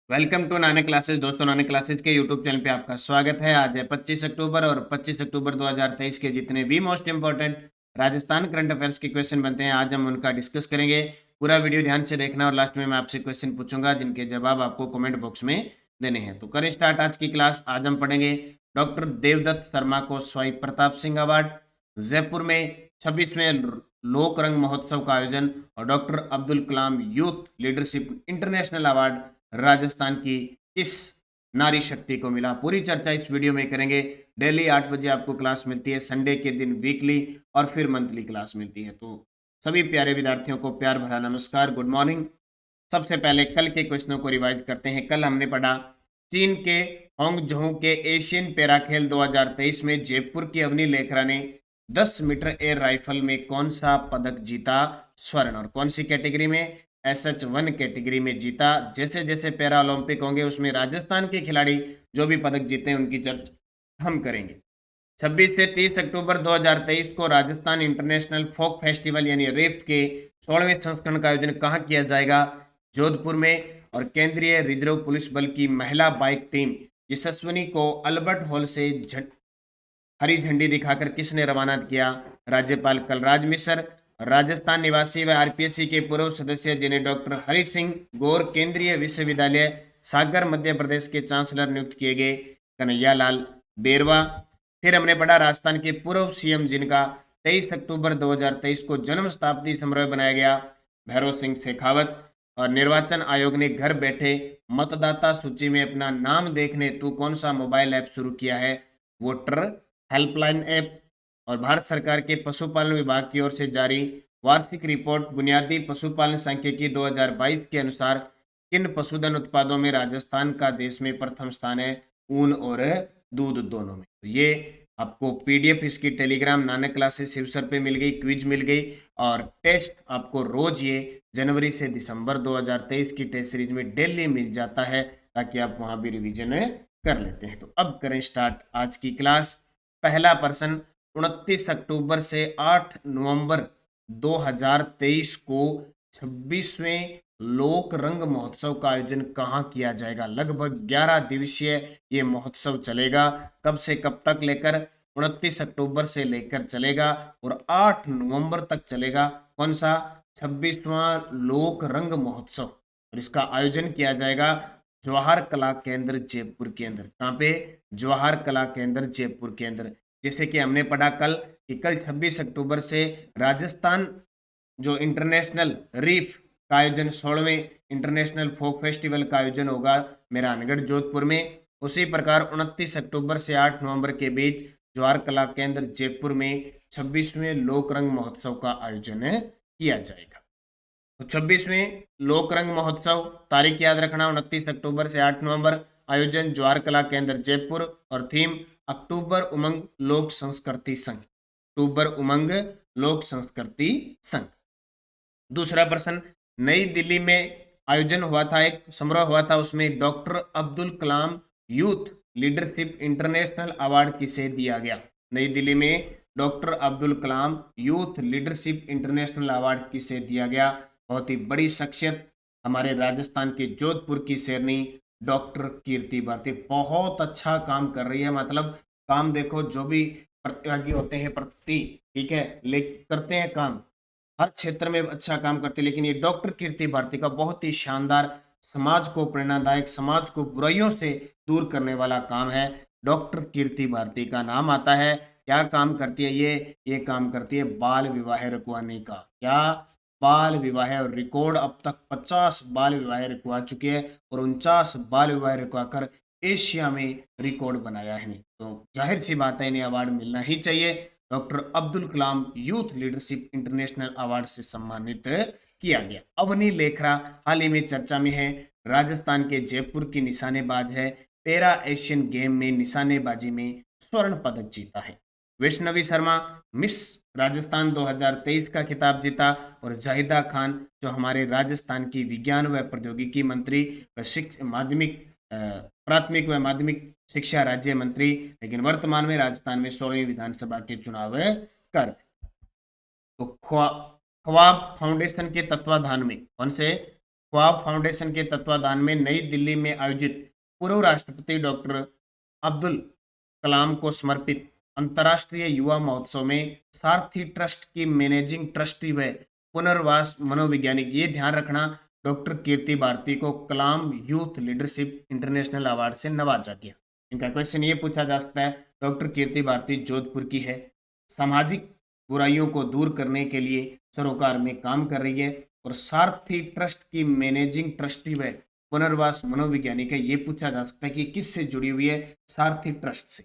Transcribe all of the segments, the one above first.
Welcome to Nanak classes. दोस्तों, Nanak classes के YouTube channel पे आपका स्वागत है। आज है 25 अक्टूबर और 25 अक्टूबर 2023 के जितने भी most important Rajasthan current affairs के क्वेश्चन बनते हैं, आज हम उनका डिस्कस करेंगे। पूरा वीडियो ध्यान से देखना और लास्ट में मैं आपसे क्वेश्चन पूछूंगा जिनके जवाब आपको कमेंट बॉक्स में देने हैं। तो करें स्टार्ट आज की क्लास। आज हम पढ़ेंगे डॉक्टर देवदत्त शर्मा को स्वाई प्रताप सिंह अवार्ड, जयपुर में 26वें लोक रंग महोत्सव का आयोजन और doctor Abdul Kalam youth leadership international award Rajasthan की किस नारी शक्ति को मिला। पूरी चर्चा इस वीडियो में करेंगे। डेली 8 बजे आपको क्लास मिलती है, संडे के दिन वीकली और फिर मंथली क्लास मिलती है। तो सभी प्यारे विद्यार्थियों को प्यार भरा नमस्कार, गुड मॉर्निंग। सबसे पहले कल के क्वेश्चनों को रिवाइज करते हैं। कल हमने पढ़ा चीन के होंगझोउ के एशियन पैरा खेल 2023 में जयपुर की अवनी लेखरा ने 10 मीटर एयर राइफल में कौन सा पदक जीता, स्वर्ण, और कौन सी कैटेगरी में, SH1 कैटेगरी में जीता। जैसे जैसे पैरा ओलंपिक होंगे उसमें राजस्थान के खिलाड़ी जो भी पदक जीते हैं उनकी चर्चा हम करेंगे। 26 से 30 अक्टूबर 2023 को राजस्थान इंटरनेशनल फोक फेस्टिवल यानी रेफ के 16वें संस्करण का आयोजन कहाँ किया जाएगा, जोधपुर में। और केंद्रीय रिजर्व पुलिस बल की महिला बाइक टीम यशस्विनी को अल्बर्ट हॉल से हरी झंडी दिखाकर किसने रवाना किया, राज्यपाल कलराज मिश्र। राजस्थान निवासी व आरपीएससी के पूर्व सदस्य जिन्हें डॉक्टर हरि सिंह गौर केंद्रीय विश्वविद्यालय सागर मध्य प्रदेश के चांसलर नियुक्त किए गए, कन्हैया लाल बेरवा। फिर हमने पढ़ा राजस्थान के पूर्व सीएम जिनका 23 अक्टूबर 2023 को जन्म शताब्दी समारोह बनाया गया, भैरव सिंह शेखावत। और निर्वाचन आयोग ने घर बैठे मतदाता सूची में अपना नाम देखने हेतु कौन सा मोबाइल ऐप शुरू किया है, वोटर हेल्पलाइन ऐप। और भारत सरकार के पशुपालन विभाग की ओर से जारी वार्षिक रिपोर्ट बुनियादी पशुपालन सांख्यिकी 2022 के अनुसार किन पशुधन उत्पादों में राजस्थान का देश में प्रथम स्थान है, ऊन और दूध दोनों में। तो ये आपको पीडीएफ इसकी टेलीग्राम नानक क्लासेस शिवसर पे मिल गई, क्विज मिल गई और टेस्ट आपको रोज ये जनवरी से दिसंबर 2023 की टेस्ट सीरीज में डेली मिल जाता है ताकि आप वहां भी रिवीजन कर लेते हैं। तो अब करें स्टार्ट आज की क्लास। पहला प्रश्न, 29 अक्टूबर से 8 नवंबर 2023 को 26वें लोक रंग महोत्सव का आयोजन कहाँ किया जाएगा। लगभग 11 दिवसीय ये महोत्सव चलेगा। कब से कब तक लेकर, 29 अक्टूबर से लेकर चलेगा और 8 नवंबर तक चलेगा। कौन सा, 26वां लोक रंग महोत्सव। और इसका आयोजन किया जाएगा जवाहर कला केंद्र जयपुर के अंदर। कहाँ पे, जवाहर कला केंद्र जयपुर के अंदर। जैसे कि हमने पढ़ा कल कि कल 26 अक्टूबर से राजस्थान जो इंटरनेशनल रीफ का आयोजन 16वें इंटरनेशनल फोक फेस्टिवल का आयोजन होगा मेहरानगढ़ जोधपुर में। उसी प्रकार 29 अक्टूबर से 8 नवंबर के बीच जवाहर कला केंद्र जयपुर में 26वें लोक रंग महोत्सव का आयोजन किया जाएगा। तो 26वें लोक रंग महोत्सव, तारीख याद रखना 29 अक्टूबर से 8 नवंबर, आयोजन जवाहर कला केंद्र जयपुर और थीम अक्टूबर उमंग लोक संस्कृति संघ, अक्टूबर उमंग लोक संस्कृति संघ। दूसरा प्रश्न, नई दिल्ली में आयोजन हुआ था, एक समारोह हुआ था, उसमें doctor Abdul Kalam youth leadership international award किसे दिया गया। नई दिल्ली में doctor Abdul Kalam youth leadership international award किसे दिया गया। बहुत ही बड़ी शख्सियत हमारे राजस्थान के जोधपुर की शेरनी डॉक्टर कीर्ति भारती, बहुत अच्छा काम कर रही है। मतलब काम देखो, जो भी प्रतिभागी होते हैं प्रति, ठीक है, ले करते हैं काम, हर क्षेत्र में अच्छा काम करते हैं, लेकिन ये डॉक्टर कीर्ति भारती का बहुत ही शानदार, समाज को प्रेरणादायक, समाज को बुराइयों से दूर करने वाला काम है। डॉक्टर कीर्ति भारती का नाम आता है। क्या काम करती है ये काम करती है बाल विवाह रुकवाने का। क्या, बाल विवाह, और रिकॉर्ड अब तक 50 बाल विवाह रुकवा चुके हैं और 49 बाल विवाह रुकवाकर एशिया में रिकॉर्ड बनाया है। तो जाहिर सी बात है इन्हें अवार्ड मिलना ही चाहिए। Doctor Abdul Kalam youth leadership international award से सम्मानित किया गया। अवनी लेखरा हाल ही में चर्चा में है, राजस्थान के जयपुर की निशानेबाज है, पैरा एशियन गेम में निशानेबाजी में स्वर्ण पदक जीता है। वैष्णवी शर्मा मिस राजस्थान 2023 का खिताब जीता। और जाहिदा खान जो हमारे राजस्थान की विज्ञान व प्रौद्योगिकी मंत्री व माध्यमिक प्राथमिक व माध्यमिक शिक्षा राज्य मंत्री, लेकिन वर्तमान में राजस्थान में 16वीं विधानसभा के चुनाव कर। तो ख्वाब फाउंडेशन के तत्वाधान में, कौन से, ख्वाब फाउंडेशन के तत्वाधान में नई दिल्ली में आयोजित पूर्व राष्ट्रपति डॉक्टर अब्दुल कलाम को समर्पित अंतर्राष्ट्रीय युवा महोत्सव में सारथी ट्रस्ट की मैनेजिंग ट्रस्टी व पुनर्वास मनोवैज्ञानिक, ये ध्यान रखना, डॉक्टर कीर्ति भारती को कलाम यूथ लीडरशिप इंटरनेशनल अवार्ड से नवाजा गया। इनका क्वेश्चन ये पूछा जा सकता है। डॉक्टर कीर्ति भारती जोधपुर की है, सामाजिक बुराइयों को दूर करने के लिए सरोकार में काम कर रही है और सारथी ट्रस्ट की मैनेजिंग ट्रस्टी व पुनर्वास मनोवैज्ञानिक है। ये पूछा जा सकता है कि किससे जुड़ी हुई है, सारथी ट्रस्ट से।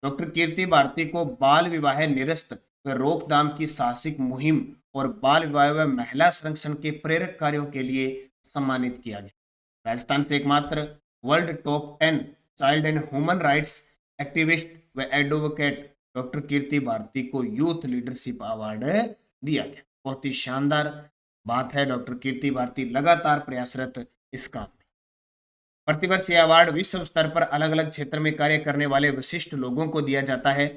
डॉक्टर कीर्ति भारती को बाल विवाह निरस्त व रोकथाम की साहसिक मुहिम और बाल विवाह व महिला संरक्षण के प्रेरक कार्यों के लिए सम्मानित किया गया। राजस्थान से एकमात्र world top 10 child and human rights activist व एडवोकेट डॉक्टर कीर्ति भारती को यूथ लीडरशिप अवार्ड दिया गया। बहुत ही शानदार बात है। डॉक्टर कीर्ति भारती लगातार प्रयासरत इस काम में। प्रतिवर्ष यह अवार्ड विश्व स्तर पर अलग अलग क्षेत्र में कार्य करने वाले विशिष्ट लोगों को दिया जाता है।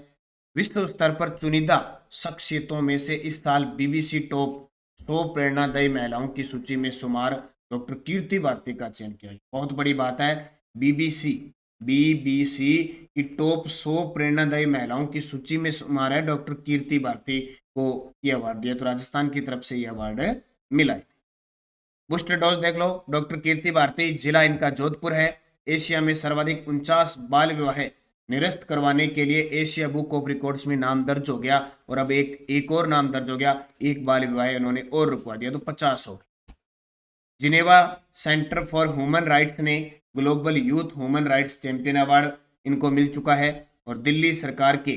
विश्व स्तर पर चुनिंदा शख्सियतों में से इस साल बीबीसी टॉप 100 प्रेरणादायी महिलाओं की सूची में शुमार डॉक्टर कीर्ति भारती का चयन किया गया। बहुत बड़ी बात है। बीबीसी की टॉप 100 प्रेरणादायी महिलाओं की सूची में शुमार है डॉक्टर कीर्ति भारती को यह अवार्ड दिया। तो राजस्थान की तरफ से यह अवार्ड मिला है। बूस्टर डोज देख लो। डॉक्टर कीर्ति भारती, जिला इनका जोधपुर है। एशिया में सर्वाधिक 49 बाल विवाह निरस्त करवाने के लिए एशिया बुक ऑफ रिकॉर्ड्स में नाम दर्ज हो गया और अब एक और नाम दर्ज हो गया। एक बाल विवाह उन्होंने और रुकवा दिया तो 50 हो गए। Geneva centre for human rights ने global youth human rights champion award इनको मिल चुका है और दिल्ली सरकार के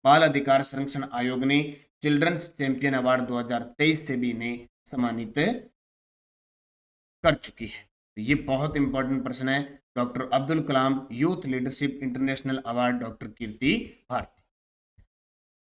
बाल अधिकार संरक्षण आयोग ने चिल्ड्रंस चैंपियन अवार्ड 2023 से भी इन्हें सम्मानित कर चुकी है। तो ये बहुत इंपॉर्टेंट प्रश्न है। Doctor Abdul Kalam youth leadership international award doctor Kirti Bharti.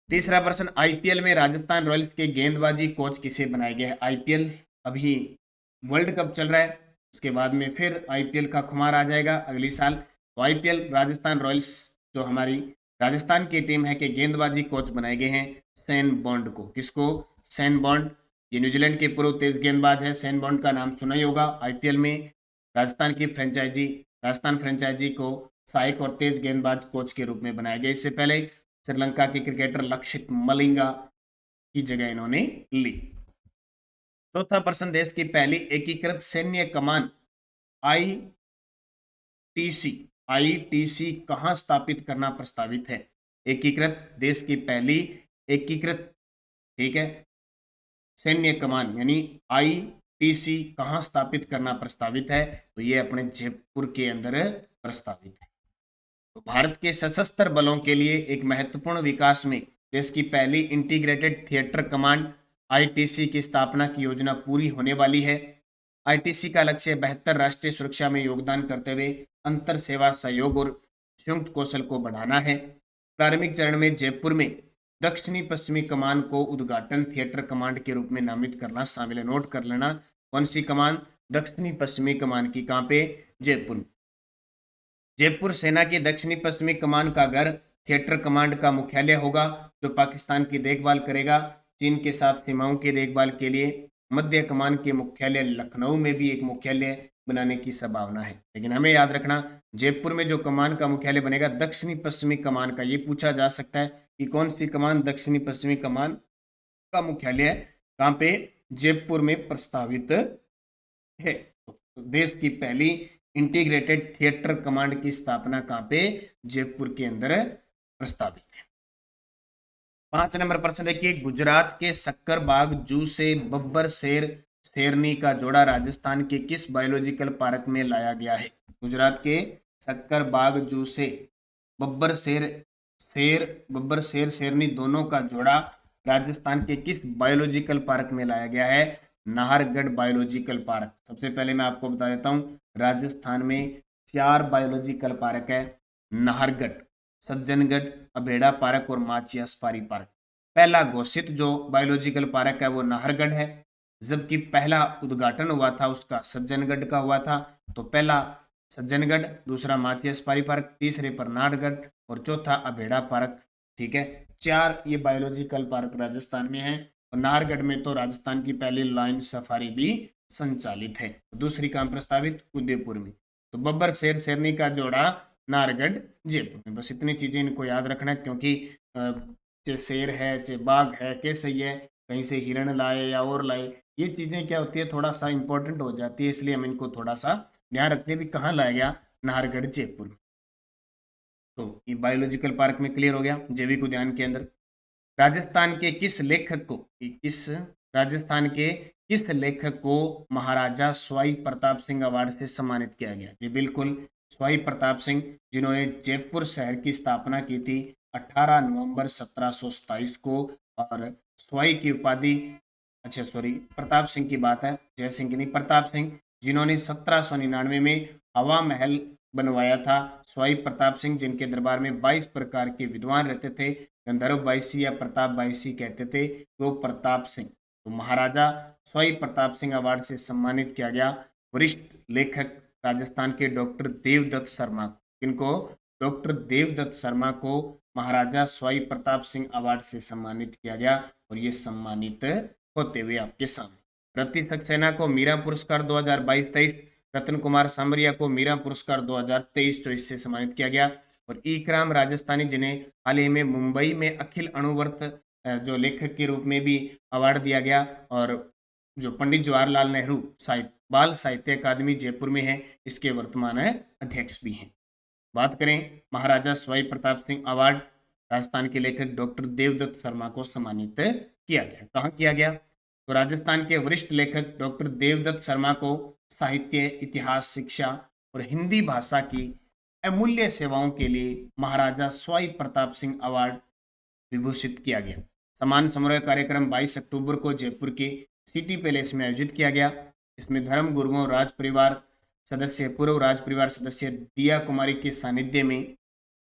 तीसरा प्रश्न, आईपीएल में राजस्थान रॉयल्स के गेंदबाजी कोच किसे बनाया गया है? आईपीएल अभी वर्ल्ड कप चल रहा है, उसके बाद में फिर आईपीएल का खुमार आ जाएगा अगली साल। तो आईपीएल राजस्थान रॉयल्स जो हमारी राजस्थान की टीम है के गेंदबाजी कोच बनाए गए हैं सैन बॉन्ड को। किसको? San bond. ये न्यूजीलैंड के पूर्व तेज गेंदबाज है। सैन बॉन्ड का नाम सुना ही होगा। आईपीएल में राजस्थान फ्रेंचाइजी को सहायक और तेज गेंदबाज कोच के रूप में बनाया गया। इससे पहले श्रीलंका के क्रिकेटर लक्षित मलिंगा की जगह इन्होंने ली। चौथा प्रश्न, देश की पहली एकीकृत सैन्य कमान आईटीसी कहां स्थापित करना प्रस्तावित है? देश की पहली एकीकृत, ठीक है, सैन्य कमान यानी आईटीसी कहां स्थापित करना प्रस्तावित है? तो ये अपने जयपुर के अंदर प्रस्तावित है। तो भारत के सशस्त्र बलों के लिए एक महत्वपूर्ण विकास में देश की पहली इंटीग्रेटेड थिएटर कमांड आईटीसी की स्थापना की योजना पूरी होने वाली है। आईटीसी का लक्ष्य बेहतर राष्ट्रीय सुरक्षा में योगदान करते हुए अंतर सेवा सहयोग और संयुक्त कौशल को बढ़ाना है। प्रारंभिक चरण में जयपुर में दक्षिणी पश्चिमी कमान को उद्घाटन थिएटर कमांड के रूप में नामित करना शामिल है। नोट कर लेना, कौन सी कमान? दक्षिणी पश्चिमी कमान की। कहाँ पे? जयपुर। जयपुर सेना की दक्षिणी पश्चिमी कमान का घर थिएटर कमांड का मुख्यालय होगा जो पाकिस्तान की देखभाल करेगा। चीन के साथ सीमाओं की देखभाल के लिए मध्य कमान के मुख्यालय लखनऊ में भी एक मुख्यालय बनाने की संभावना है। लेकिन हमें याद रखना, जयपुर में जो कमान का मुख्यालय बनेगा दक्षिणी पश्चिमी कमान का। ये पूछा जा सकता है कि कौन सी कमान दक्षिणी पश्चिमी कमान का मुख्यालय है कहाँ पे? जयपुर में प्रस्तावित है। तो देश की पहली इंटीग्रेटेड थिएटर कमांड की स्थापना कहाँ पे? जयपुर के अंदर प्रस्तावित है। 5 नंबर प्रश्न देखिए, गुजरात के सक्करबाग जू से बब्बर शेरनी का जोड़ा राजस्थान के किस बायोलॉजिकल पार्क में लाया गया है? गुजरात के सक्करबाग जू से बब्बर शेरनी दोनों का जोड़ा राजस्थान के किस बायोलॉजिकल पार्क में लाया गया है? Nahargarh biological park. सबसे पहले मैं आपको बता देता हूँ, राजस्थान में 4 बायोलॉजिकल पार्क है। नाहरगढ़, सज्जनगढ़, अभेड़ा पार्क और माचिया सफारी पार्क। पहला घोषित जो बायोलॉजिकल पार्क है वो नाहरगढ़ है, जबकि पहला उद्घाटन हुआ था उसका सज्जनगढ़ का हुआ था। तो पहला सज्जनगढ़, दूसरा माचिया सफारी पार्क, तीसरे पर नाहरगढ़ और चौथा अभेड़ा पार्क। ठीक है, 4 ये बायोलॉजिकल पार्क राजस्थान में है। और नाहरगढ़ में तो राजस्थान की पहली लायन सफारी भी संचालित है। दूसरी कहाँ प्रस्तावित? उदयपुर में। तो बब्बर शेर शेरनी का जोड़ा नाहरगढ़ जयपुर में। बस इतनी चीजें इनको याद रखना है, क्योंकि चाहे शेर है चाहे बाघ है, कैसे ही है, कहीं से हिरण लाए या और लाए, ये चीजें क्या होती है, थोड़ा सा इंपॉर्टेंट हो जाती है, इसलिए हम इनको थोड़ा सा ध्यान रखते हैं भी कहाँ लाया गया, नाहरगढ़ जयपुर में। तो ये बायोलॉजिकल पार्क में क्लियर हो गया, जैविक उद्यान के अंदर। राजस्थान के किस लेखक को किस राजस्थान के किस लेखक को महाराजा स्वाई प्रताप सिंह अवार्ड से सम्मानित किया गया? जी बिल्कुल, स्वाई प्रताप सिंह, जिन्होंने जयपुर शहर की स्थापना की थी 18 नवंबर 1727 को। और स्वाई की उपाधि, अच्छा सॉरी, प्रताप सिंह की बात है, जय सिंह की नहीं, प्रताप सिंह, जिन्होंने 1799 में हवा महल बनवाया था। स्वाई प्रताप सिंह, जिनके दरबार में 22 प्रकार के विद्वान रहते थे, गंधर्व बाईसी या प्रताप बाईसी कहते थे, वो प्रताप सिंह। तो महाराजा स्वाई प्रताप सिंह अवार्ड से सम्मानित किया गया वरिष्ठ लेखक राजस्थान के डॉक्टर देवदत्त शर्मा को। किनको? डॉक्टर देवदत्त शर्मा को महाराजा स्वाई प्रताप सिंह अवार्ड से सम्मानित किया गया, और ये सम्मानित होते हुए आपके सामने। रति सक्सेना को मीरा पुरस्कार 2022-23, रतन कुमार सांबरिया को मीरा पुरस्कार 2023-24 से सम्मानित किया गया। और इकराम राजस्थानी, जिन्हें हाल ही में मुंबई में अखिल अणुवर्त जो लेखक के रूप में भी अवार्ड दिया गया, और जो पंडित जवाहरलाल नेहरू बाल साहित्य अकादमी जयपुर में है, इसके वर्तमान अध्यक्ष भी हैं। बात करें महाराजा स्वाई प्रताप सिंह अवार्ड, राजस्थान के लेखक डॉक्टर देवदत्त शर्मा को सम्मानित किया गया। कहाँ किया गया? तो राजस्थान के वरिष्ठ लेखक डॉक्टर देवदत्त शर्मा को साहित्य, इतिहास, शिक्षा और हिंदी भाषा की अमूल्य सेवाओं के लिए महाराजा स्वाई प्रताप सिंह अवार्ड विभूषित किया गया। सम्मान समारोह कार्यक्रम 22 अक्टूबर को जयपुर के सिटी पैलेस में आयोजित किया गया। इसमें धर्म गुरुओं, राज परिवार सदस्य, पूर्व राज परिवार सदस्य दिया कुमारी के सानिध्य में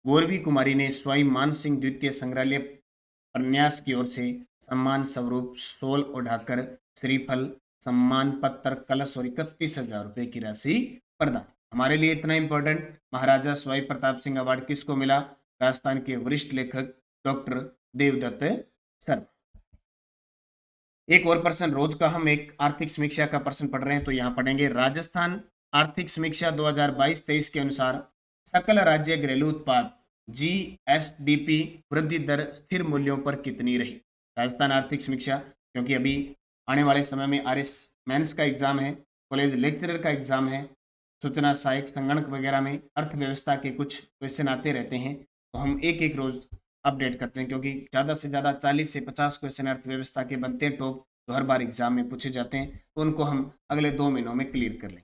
गौरवी कुमारी ने स्वाई मान सिंह द्वितीय संग्रहालय प्रन्यास की ओर से सम्मान स्वरूप शॉल ओढ़ाकर श्रीफल, सम्मान पत्र, कलश और 31,000 रुपए की राशि प्रदान। हमारे लिए इतना इंपॉर्टेंट, महाराजा स्वाई प्रताप सिंह अवार्ड किसको मिला? राजस्थान के वरिष्ठ लेखक डॉक्टर देवदत्त शर्मा। एक और प्रश्न, रोज का हम एक आर्थिक समीक्षा का प्रश्न पढ़ रहे हैं, तो यहाँ पढ़ेंगे राजस्थान आर्थिक समीक्षा 2022-23 के अनुसार सकल राज्य घरेलू उत्पाद जीएसडीपी वृद्धि दर स्थिर मूल्यों पर कितनी रही? राजस्थान आर्थिक समीक्षा, क्योंकि अभी आने वाले समय में आरएस मेंस का एग्जाम है, कॉलेज लेक्चरर का एग्जाम है, सूचना सहायक, संगणक वगैरह में अर्थव्यवस्था के कुछ क्वेश्चन आते रहते हैं, तो हम एक एक रोज अपडेट करते हैं, क्योंकि ज़्यादा से ज़्यादा 40 से 50 क्वेश्चन अर्थव्यवस्था के बनते हैं टॉप, तो हर बार एग्जाम में पूछे जाते हैं, तो उनको हम अगले 2 महीनों में क्लियर कर लें।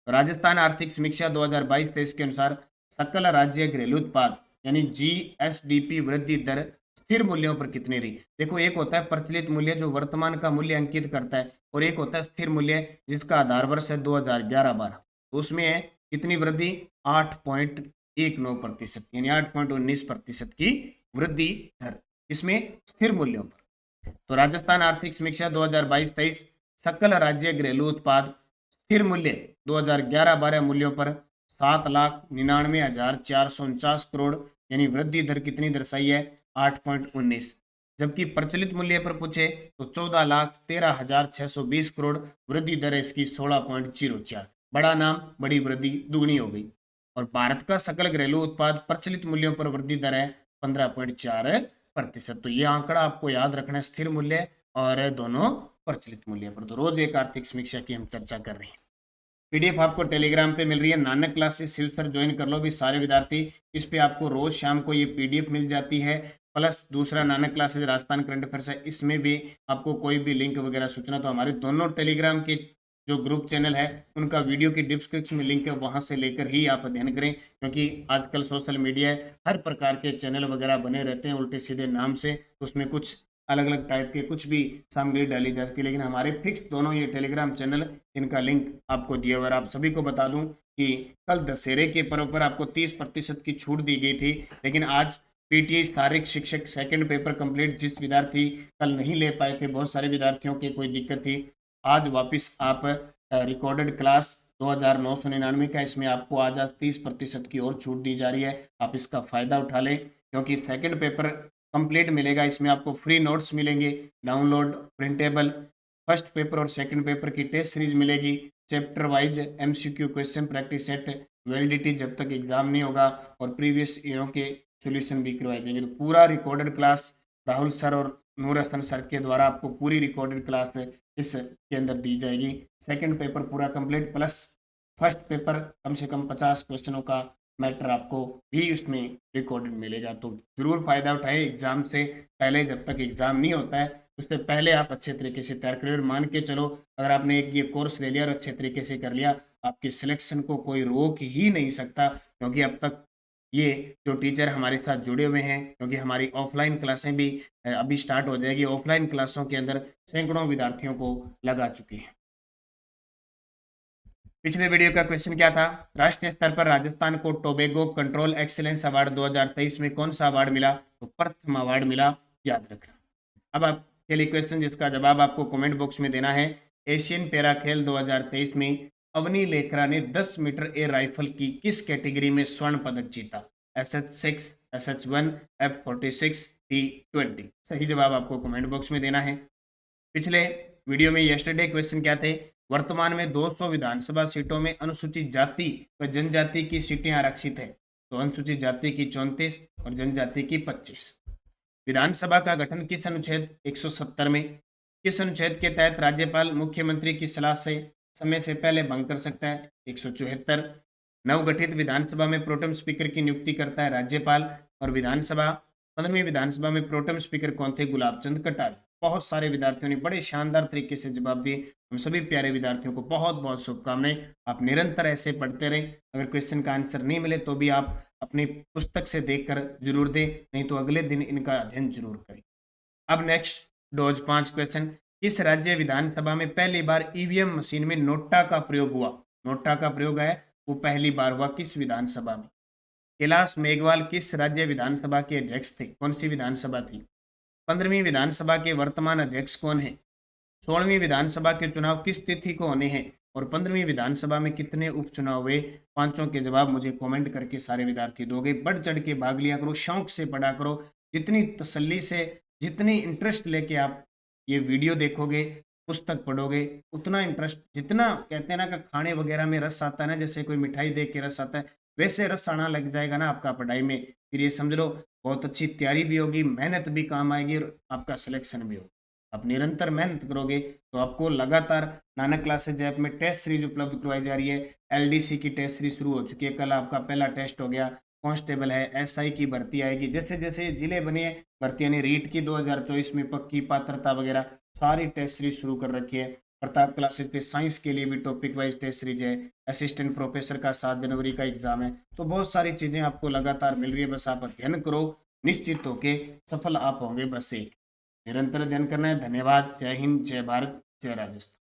तो राजस्थान आर्थिक समीक्षा 2022-23 के अनुसार सकल राज्य घरेलू उत्पाद यानी जीएसडीपी वृद्धि दर स्थिर मूल्यों पर कितनी रही? देखो, एक होता है प्रचलित मूल्य जो वर्तमान का मूल्य अंकित करता है, और एक होता है स्थिर मूल्य जिसका आधार वर्ष है 2011-12, तो उसमें है कितनी वृद्धि? 8.19%, यानी 8.19% की वृद्धि दर, इसमें स्थिर मूल्यों पर। तो राजस्थान आर्थिक समीक्षा 2022-23 सकल राज्य घरेलू उत्पाद स्थिर मूल्य 2011-12 मूल्यों पर 7,99,449 करोड़, यानी वृद्धि दर कितनी दर्शाई है? 8.19। जबकि प्रचलित मूल्य पर पूछे तो 14,13,620 करोड़, वृद्धि दर है इसकी 16.04। बड़ा नाम बड़ी वृद्धि दुगनी हो गई। और भारत का सकल घरेलू उत्पाद प्रचलित मूल्यों पर वृद्धि दर है 15.4%। तो ये आंकड़ा आपको याद रखना है, स्थिर मूल्य और दोनों प्रचलित मूल्य पर। तो रोज एक आर्थिक समीक्षा की हम चर्चा कर रहे हैं। पीडीएफ आपको टेलीग्राम पे मिल रही है, Nanak classes Shiv sir join कर लो भी सारे विद्यार्थी, इस पे आपको रोज शाम को ये पीडीएफ मिल जाती है। प्लस दूसरा Nanak classes Rajasthan current affairs है, इसमें भी आपको कोई भी लिंक वगैरह सूचना, तो हमारे दोनों टेलीग्राम के जो ग्रुप चैनल है उनका वीडियो की डिस्क्रिप्शन में लिंक है, वहां से लेकर ही आप अध्ययन करें, क्योंकि आजकल सोशल मीडिया है, हर प्रकार के चैनल वगैरह बने रहते हैं उल्टे सीधे नाम से, तो उसमें कुछ अलग अलग टाइप के कुछ भी सामग्री डाली जाती है, लेकिन हमारे फिक्स दोनों ये टेलीग्राम चैनल, इनका लिंक आपको दिया हुआ है। आप सभी को बता दूं कि कल दशहरे के पर्व पर आपको 30% की छूट दी गई थी, लेकिन आज पीटीआई शारीरिक शिक्षक सेकंड पेपर कंप्लीट जिस विद्यार्थी कल नहीं ले पाए थे, बहुत सारे विद्यार्थियों की कोई दिक्कत थी, आज वापस आप रिकॉर्डेड क्लास 2,999 का, इसमें आपको आज 30% की और छूट दी जा रही है। आप इसका फ़ायदा उठा लें, क्योंकि सेकंड पेपर कंप्लीट मिलेगा, इसमें आपको फ्री नोट्स मिलेंगे डाउनलोड, प्रिंटेबल, फर्स्ट पेपर और सेकंड पेपर की टेस्ट सीरीज मिलेगी, chapter wise MCQ question practice set, validity जब तक एग्जाम नहीं होगा, और प्रीवियस ईयरों के सॉल्यूशन भी करवाए जाएंगे। तो पूरा रिकॉर्डेड क्लास राहुल सर और नूर हसन सर के द्वारा आपको पूरी रिकॉर्डेड क्लास इसके अंदर दी जाएगी। सेकंड पेपर पूरा कंप्लीट प्लस फर्स्ट पेपर कम से कम 50 क्वेश्चनों का मैटर आपको भी उसमें रिकॉर्डेड मिलेगा। तो जरूर फायदा उठाए एग्जाम से पहले, जब तक एग्जाम नहीं होता है उससे पहले आप अच्छे तरीके से तैयार करिए। और मान के चलो अगर आपने एक ये कोर्स ले लिया और अच्छे तरीके से कर लिया, आपके सिलेक्शन को कोई रोक ही नहीं सकता, क्योंकि अब तक ये जो टीचर हमारे साथ जुड़े हुए हैं, क्योंकि हमारी ऑफलाइन क्लासें भी अभी स्टार्ट हो जाएगी, ऑफलाइन क्लासों के अंदर सैकड़ों विद्यार्थियों को लगा चुकी है। पिछले वीडियो का क्वेश्चन क्या था? राष्ट्रीय स्तर पर राजस्थान को टोबैगो कंट्रोल एक्सीलेंस अवार्ड 2023 में कौन सा अवार्ड मिला? तो प्रथम अवार्ड मिला, याद रखना। अब आपके लिए क्वेश्चन जिसका जवाब आपको कमेंट बॉक्स में देना है। एशियन पैरा खेल 2023 में अवनी लेखरा ने 10 मीटर एयर राइफल की किस कैटेगरी में स्वर्ण पदक जीता? SH6, SH1, F46, T20। सही जवाब आपको कमेंट बॉक्स में देना है। पिछले वीडियो में यस्टरडे क्वेश्चन क्या थे? वर्तमान में 200 विधानसभा सीटों में अनुसूचित जाति व जनजाति की सीटें आरक्षित है। तो अनुसूचित जाति की 34 और जनजाति की 25। विधानसभा का गठन किस अनुच्छेद 170 में? किस अनुच्छेद के तहत राज्यपाल मुख्यमंत्री की सलाह से समय से पहले भंग कर सकता है? 174। नवगठित विधानसभा में प्रोटेम स्पीकर की नियुक्ति करता है राज्यपाल। और विधानसभा 15वीं विधानसभा में प्रोटेम स्पीकर कौन थे? गुलाबचंद कटारिया। बहुत सारे विद्यार्थियों ने बड़े शानदार तरीके से जवाब दिए। हम सभी प्यारे विद्यार्थियों को बहुत बहुत शुभकामनाएं। आप निरंतर ऐसे पढ़ते रहें। अगर क्वेश्चन का आंसर नहीं मिले तो भी आप अपनी पुस्तक से देखकर जरूर दें, नहीं तो अगले दिन इनका अध्ययन जरूर करें। अब नेक्स्ट डोज 5 क्वेश्चन। किस राज्य विधानसभा में पहली बार ईवीएम मशीन में नोटा का प्रयोग हुआ? नोटा का प्रयोग है वो पहली बार हुआ किस विधानसभा में? कैलाश मेघवाल किस राज्य विधानसभा के अध्यक्ष थे? कौन सी विधानसभा थी? 15वीं विधानसभा के वर्तमान अध्यक्ष कौन है? 16वीं विधानसभा के चुनाव किस तिथि को होने हैं? और 15वीं विधानसभा में कितने उपचुनाव हुए? पांचों के जवाब मुझे कमेंट करके सारे विद्यार्थी दोगे। बढ़ चढ़ के भाग लिया करो, शौक से पढ़ा करो। जितनी तसल्ली से, जितनी इंटरेस्ट लेके आप ये वीडियो देखोगे, पुस्तक पढ़ोगे, उतना इंटरेस्ट, जितना कहते हैं ना कि खाने वगैरह में रस आता है ना, जैसे कोई मिठाई देख के रस आता है, वैसे रस आना लग जाएगा ना आपका पढ़ाई में। फिर ये समझ लो बहुत अच्छी तैयारी भी होगी, मेहनत भी काम आएगी और आपका सिलेक्शन भी होगा। आप निरंतर मेहनत करोगे तो आपको लगातार नानक क्लासेज ऐप में टेस्ट सीरीज उपलब्ध करवाई जा रही है। LDC की टेस्ट सीरीज शुरू हो चुकी है, कल आपका पहला टेस्ट हो गया। कांस्टेबल है, SI की भर्ती आएगी, जैसे जैसे जिले बने भर्तियां ने रीट की 2024 में पक्की पात्रता वगैरह सारी टेस्ट सीरीज शुरू कर रखी है। प्रताप क्लासेज पे साइंस के लिए भी टॉपिक वाइज टेस्ट सीरीज है। असिस्टेंट प्रोफेसर का 7 जनवरी का एग्जाम है। तो बहुत सारी चीजें आपको लगातार मिल रही है, बस आप अध्ययन करो, निश्चित होके सफल आप होंगे। बस एक निरंतर अध्ययन करना है। धन्यवाद। जय हिंद, जय भारत, जय राजस्थान।